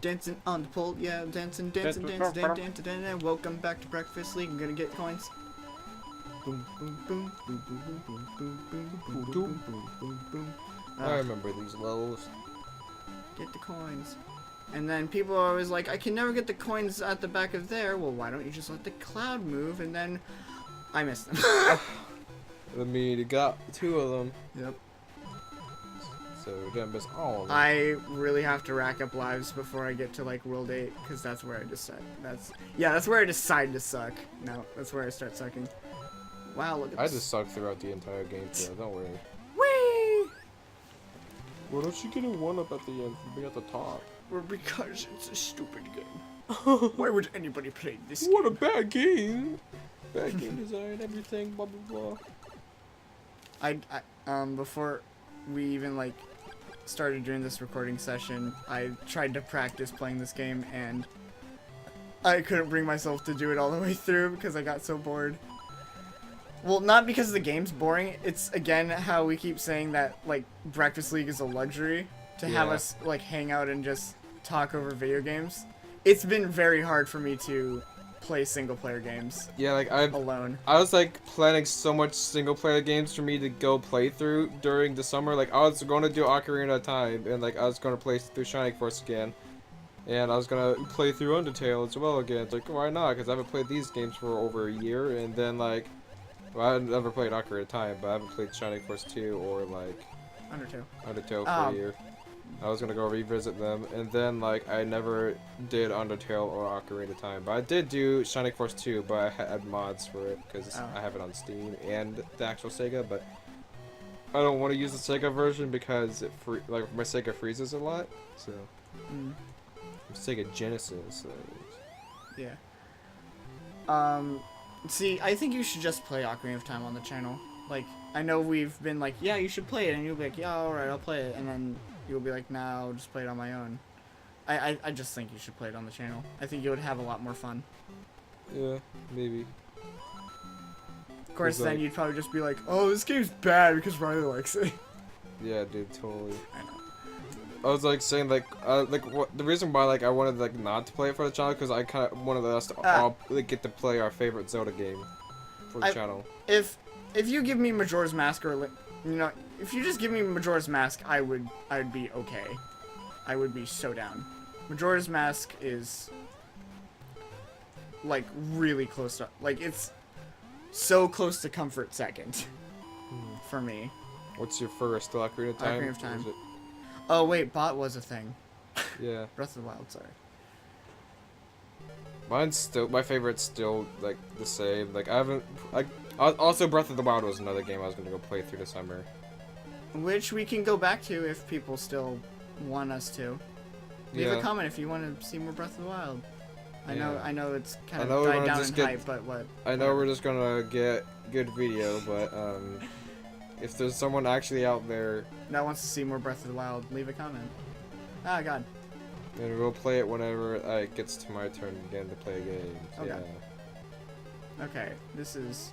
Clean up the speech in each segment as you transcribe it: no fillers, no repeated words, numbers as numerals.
Dancing on the pole, yeah, dancing. Welcome back to Breakfast League. I'm gonna get coins. Boom, boom, boom, boom, boom, boom, boom, boom, boom, boom, boom, boom, boom, boom. I remember these levels. Get the coins. And then people are always like, I can never get the coins at the back of there. Well, why don't you just let the cloud move? And then I missed them. I mean, you got 2 of them. Yep. So we didn't miss all of them. I really have to rack up lives before I get to like World 8, because that's where I decide. That's where I decide to suck. No, that's where I start sucking. Wow, look at this. I just sucked throughout the entire game, so don't worry. Whee! Why don't you get a 1-up at the end for being at the top? Well, because it's a stupid game. Why would anybody play this What a game? bad game! Bad game design, everything, blah blah blah. Before we even like started doing this recording session, I tried to practice playing this game and I couldn't bring myself to do it all the way through because I got so bored. Well, not because the game's boring, it's again how we keep saying that like Breakfast League is a luxury to have us like hang out and just talk over video games. It's been very hard for me to play single player games. Yeah, like alone. I was like planning so much single player games for me to go play through during the summer. Like I was going to do Ocarina of Time, and like I was going to play through Shining Force again, and I was gonna play through Undertale as well again. It's like, why not? Because I haven't played these games for over a year, and then like, well, I've never played Ocarina of Time, but I haven't played Shining Force 2 or like Undertale for a year. I was gonna go revisit them, and then like I never did Undertale or Ocarina of Time, but I did do Shining Force 2, but I had mods for it because I have it on Steam and the actual Sega. But I don't want to use the Sega version because it like my Sega freezes a lot. So Sega Genesis. So. Yeah. See, I think you should just play Ocarina of Time on the channel. Like, I know we've been like, yeah, you should play it, and you'll be like, yeah, alright, I'll play it, and then you'll be like, nah, I'll just play it on my own. I just think you should play it on the channel. I think you would have a lot more fun. Yeah, maybe. Of course, then you'd probably just be like, oh, this game's bad because Riley likes it. Yeah, dude, totally. I know. I was like saying like what the reason why like I wanted like not to play it for the channel because I kind of wanted us to all like, get to play our favorite Zelda game for the channel. If you give me Majora's Mask or if you just give me Majora's Mask, I'd be okay. I would be so down. Majora's Mask is like really close to it's so close to comfort second for me. What's your first Ocarina of Time? Ocarina of Time. Oh wait, bot was a thing. Yeah. Breath of the Wild, sorry. My favorite's still like the same. Like I haven't also Breath of the Wild was another game I was gonna go play through the summer. Which we can go back to if people still want us to. Leave a comment if you want to see more Breath of the Wild. I know it's kind of died down in hype, but what? I know we're just gonna get good video, but if there's someone actually out there that wants to see more Breath of the Wild, leave a comment. Ah, God. And we'll play it whenever it gets to my turn again to play a game. So okay. Yeah. Okay, this is...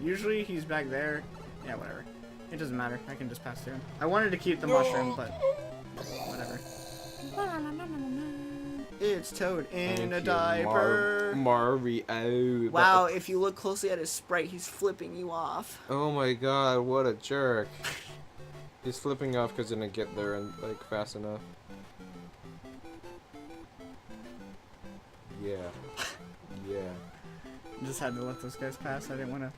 Usually he's back there. Yeah, whatever. It doesn't matter. I can just pass through him. I wanted to keep the mushroom, but... Whatever. It's Toad in a diaper. Mario. Wow, if you look closely at his sprite, he's flipping you off. Oh my god, what a jerk. He's flipping off because he didn't get there like fast enough. Yeah. Yeah. Just had to let those guys pass. I didn't want to...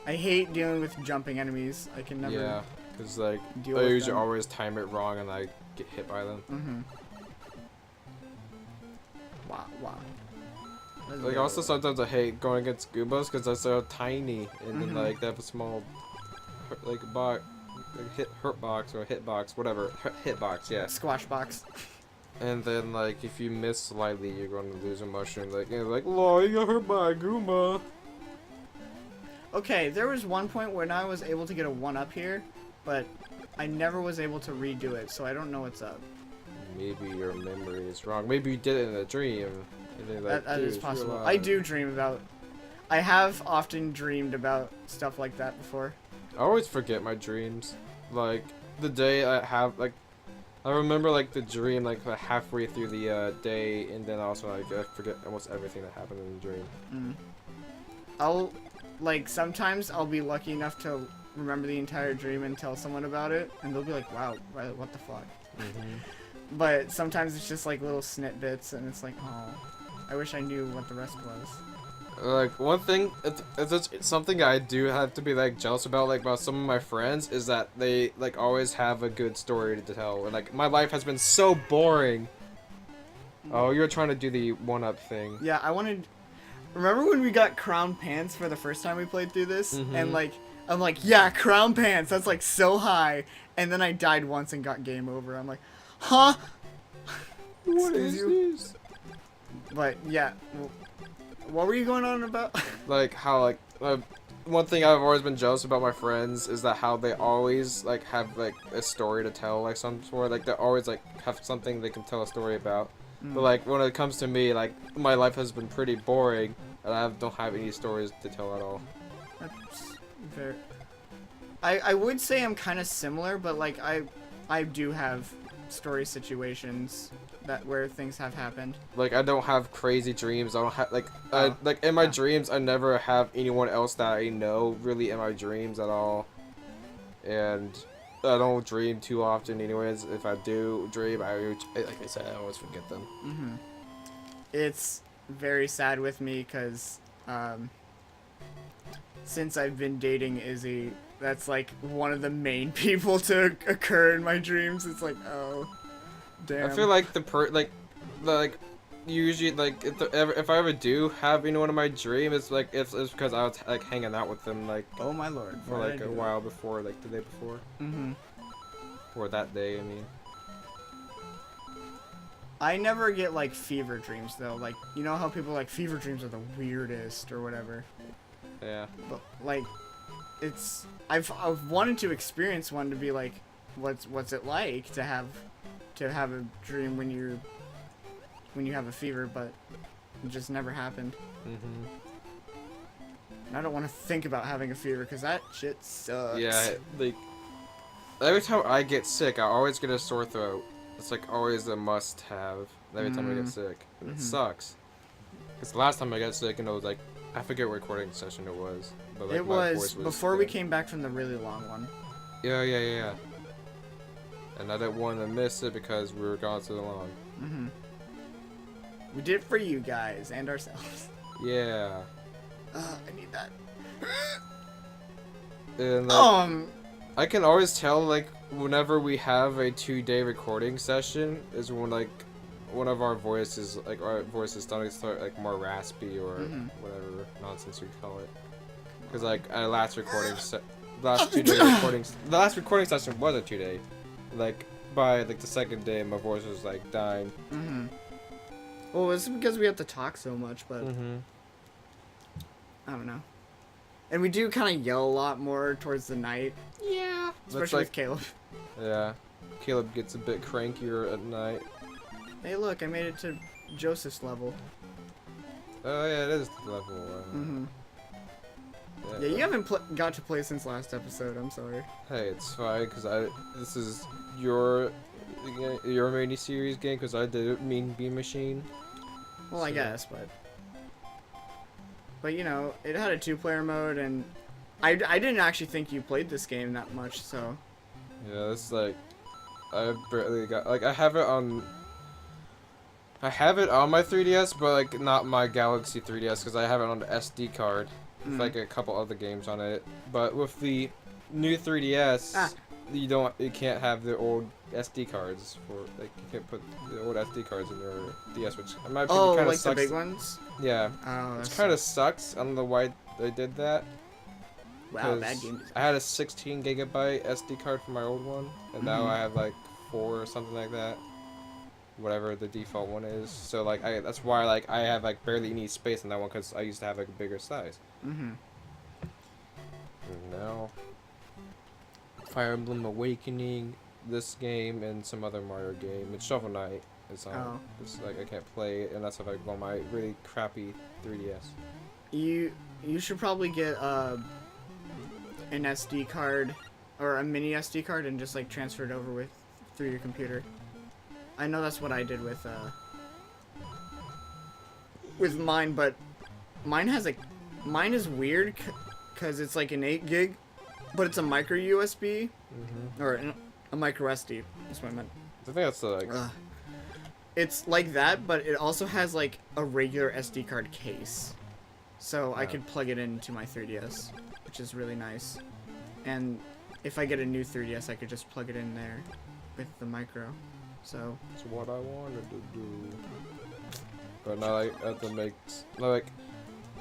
I hate dealing with jumping enemies. I can never... Yeah, because like, I usually always time it wrong and I get hit by them. Mm-hmm. Wow. Like also sometimes I hate going against Goombas because they're so tiny and then like they have a small like box, like hurt box or hitbox, whatever, hitbox, yeah. Squash box. And then like if you miss slightly, you're going to lose a mushroom. Like lol, you got hurt by a Goomba. Okay, there was one point when I was able to get a 1-up here, but I never was able to redo it, so I don't know what's up. Maybe your memory is wrong. Maybe you did it in a dream. And like, that is possible. I do dream about... I have often dreamed about stuff like that before. I always forget my dreams. Like, the day I have, like... I remember like the dream like halfway through the day, and then also like I forget almost everything that happened in the dream. Mm. I'll like sometimes I'll be lucky enough to remember the entire dream and tell someone about it, and they'll be like, "Wow, what the fuck?" But sometimes it's just like little snippets, and it's like, "Oh, I wish I knew what the rest was." Like one thing, it's something I do have to be like jealous about, like about some of my friends, is that they like always have a good story to tell. And like my life has been so boring. Oh, you're trying to do the one-up thing. Yeah, I wanted. Remember when we got crown pants for the first time we played through this, and like I'm like, yeah, crown pants. That's like so high, and then I died once and got game over. I'm like, huh? What Excuse is you? this? But yeah, what were you going on about? Like how like one thing I've always been jealous about my friends is that how they always like have like a story to tell, like some sort, like they always like have something they can tell a story about. But like when it comes to me, like my life has been pretty boring, and I don't have any stories to tell at all. That's fair. I would say I'm kind of similar, but like I do have story situations where things have happened. Like I don't have crazy dreams. I don't have like like in my dreams I never have anyone else that I know really in my dreams at all, and I don't dream too often anyways. If I do dream, like I said, I always forget them. It's very sad with me because since I've been dating Izzy, that's like one of the main people to occur in my dreams. It's like, oh, damn. I feel like like usually like if I ever do have anyone in my dream, it's like it's because I was like hanging out with them like Oh my lord. for like a while before, like the day before. Or that day, I mean. I never get like fever dreams though. Like, you know how people are like fever dreams are the weirdest or whatever. Yeah. But like, I've wanted to experience one to be like, what's it like to have a dream when you have a fever, but it just never happened. And I don't want to think about having a fever because that shit sucks. Yeah, like every time I get sick, I always get a sore throat. It's like always a must-have every time I get sick. And it sucks. Because the last time I got sick, and it was like, I forget what recording session it was. But like It my was voice before we came back from the really long one. Yeah. And I didn't want to miss it because we were gone so long. We did it for you guys and ourselves. Yeah. I need that. And like, I can always tell like whenever we have a 2-day recording session is when like one of our voices starting to start like more raspy or whatever nonsense we call it. Because like our last recording the last recording session was a 2-day. Like by like the second day my voice was like dying. Well, it's because we have to talk so much, but I don't know. And we do kind of yell a lot more towards the night. Yeah. Especially with Caleb. Yeah. Caleb gets a bit crankier at night. Hey, look, I made it to Joseph's level. Oh yeah, it is the level. Yeah, you haven't got to play since last episode. I'm sorry. Hey, it's fine because this is your mini series game because I didn't mean Beam Machine. Well, so. I guess, but you know, it had a 2-player mode, and I didn't actually think you played this game that much, so. Yeah, it's like I barely got like I have it on my 3DS, but like not my Galaxy 3DS because I have it on the SD card with like a couple other games on it. But with the new 3DS, you can't have the old SD cards for like you can't put the old SD cards in your DS, which in my opinion kind of sucks. The big ones? Yeah. Oh, it kind of sucks. I don't know why they did that. Wow, bad game. I had a 16 gigabyte SD card for my old one, and now I have like 4 or something like that. Whatever the default one is. So like that's why like I have like barely any space in that one because I used to have like a bigger size. And now Fire Emblem Awakening, this game, and some other Mario game. And Shovel Knight is on. It's like I can't play it unless I go on my really crappy 3DS. You should probably get an SD card or a mini SD card and just like transfer it over through your computer. I know that's what I did with mine, but mine is weird because it's like an 8 gig, but it's a micro USB or a micro SD. That's what I meant. I think that's like. It's like that, but it also has like a regular SD card case, so I could plug it into my 3DS, which is really nice. And if I get a new 3DS, I could just plug it in there with the micro. So That's what I wanted to do. But now I have to make like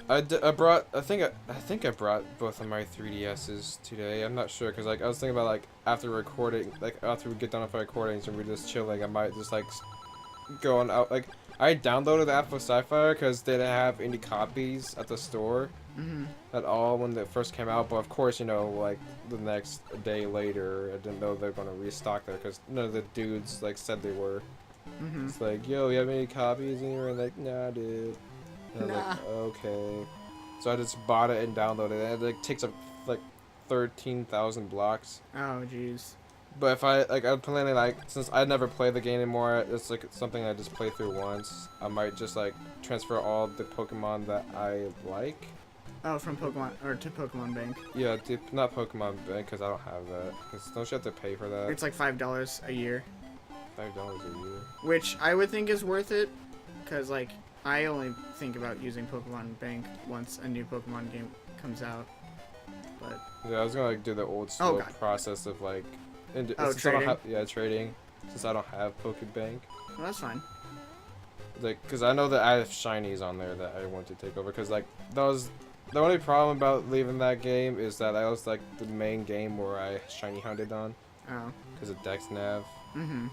I brought I think I brought both of my 3DSs today. I'm not sure because like I was thinking about like after recording, like after we get done with our recordings and we're just chilling, I might just like go on out. Like I downloaded the app for Sci-Fi because they didn't have any copies at the store at all when they first came out. But of course, you know, like the next day later, I didn't know they were gonna restock there because none of the dudes like said they were. It's like, yo, you have any copies in here? And like, nah, dude. And I'm like, okay. So I just bought it and downloaded it. And it like takes up like 13,000 blocks. oh jeez. But if I'm planning like, since I never play the game anymore, it's like something I just play through once. I might just like transfer all the Pokemon that I like. Oh, from Pokemon or to Pokemon Bank. Yeah, not Pokemon Bank because I don't have that. Because don't you have to pay for that? It's like $5 a year. $5 a year. Which I would think is worth it, because like I only think about using Pokemon Bank once a new Pokemon game comes out. But yeah, I was gonna like do the old school process of like, trading. Trading. Since I don't have Pokebank. Well, that's fine. Like, cause I know that I have shinies on there that I want to take over. Cause like that was the only problem about leaving that game is that that was like the main game where I shiny hunted on. Oh. Cause of Dex Nav. Mhm.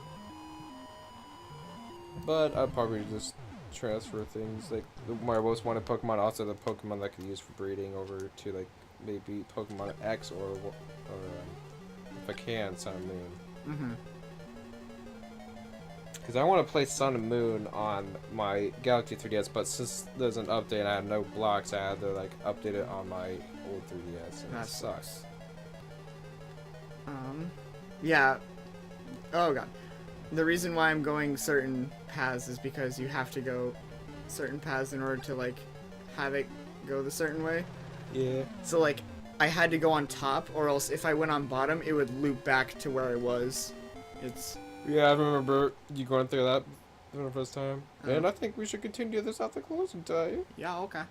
But I'd probably just transfer things like my most wanted Pokemon, also the Pokemon that I could use for breeding, over to like maybe Pokemon X or if I can, Sun and Moon. Because I want to play Sun and Moon on my Galaxy 3DS, but since there's an update and I have no blocks, I had to like update it on my old 3DS, and That it sucks. Yeah. Oh god. The reason why I'm going certain paths is because you have to go certain paths in order to like have it go the certain way. Yeah. So like I had to go on top, or else if I went on bottom, it would loop back to where I was. It's Yeah, I remember you going through that for the first time. And I think we should continue this after closing time. yeah, okay.